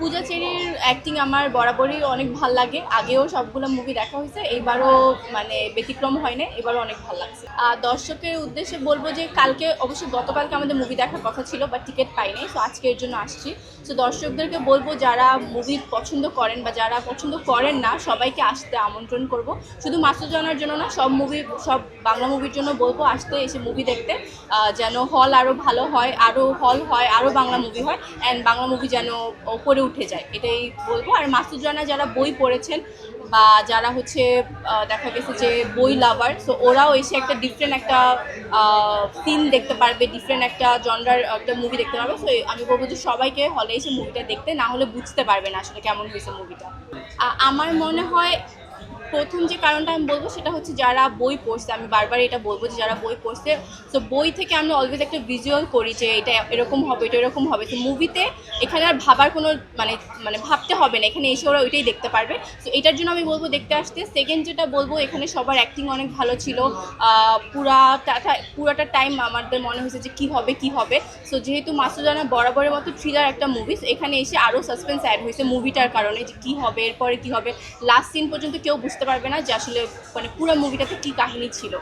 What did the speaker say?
পূজা চেরির acting আমার বরাবরই অনেক ভাল লাগে। আগেও সবগুলো মুভি দেখা হয়েছে, এইবারও মানে ব্যতিক্রম হয় না, এবারও অনেক ভালো লাগছে। দর্শকের উদ্দেশ্যে বলবো যে কালকে অবশ্যই গতকালকে আমাদের মুভি দেখার কথা ছিল, বাট টিকিট পাইনি, সো আজকে এর জন্য আসছি। সো দর্শকদেরকে বলবো যারা মুভি পছন্দ করেন বা যারা পছন্দ করেন না সবাইকে আসতে আমন্ত্রণ করব। শুধু মাসুদ রানার জন্য না, সব বাংলা মুভির জন্য বলবো আসতে, এসে মুভি দেখতে, যেন হল আরও ভালো হয়, আরও হল হয়, আরও বাংলা মুভি হয়, অ্যান্ড বাংলা মুভি যেন ওপরে উঠে যায়, এটাই বলবো। আর মাসুদ রানা যারা বই পড়েছেন বা যারা হচ্ছে দেখা গেছে যে বই লাভার, সো ওরাও এসে একটা ডিফারেন্ট একটা সিন দেখতে পারবে, ডিফারেন্ট একটা জনরার একটা মুভি দেখতে পারবে। সো আমি বলবো যে সবাইকে হলে এসে মুভিটা দেখতে, না হলে বুঝতে পারবে না আসলে কেমন হয়েছে মুভিটা। আমার মনে হয় প্রথম যে কারণটা আমি বলবো সেটা হচ্ছে যারা বই পড়ছে, আমি বারবার এটা বলবো যে যারা বই পড়ছে, তো বই থেকে আমরা অলওয়েজ একটা ভিজুয়াল করি যে এটা এরকম হবে, এটা এরকম হবে। তো মুভিতে এখানে আর ভাবার কোনো মানে মানে ভাবতে হবে না, এখানে এসে ওরা ওইটাই দেখতে পারবে। তো এটার জন্য আমি বলবো দেখতে আসতে। সেকেন্ড যেটা বলবো, এখানে সবার অ্যাক্টিং অনেক ভালো ছিল। পুরাটা টাইম আমাদের মনে হয়েছে যে কী হবে। সো যেহেতু মাসুদ রানা বরাবরের মতো থ্রিলার একটা মুভি, এখানে এসে আরও সাসপেন্স অ্যাড হয়েছে মুভিটার কারণে, যে কী হবে এরপরে কী হবে, লাস্ট সিন পর্যন্ত কেউ বুঝতে পারবে না যে আসলে মানে পুরো মুভিটাতে কী কাহিনী ছিল।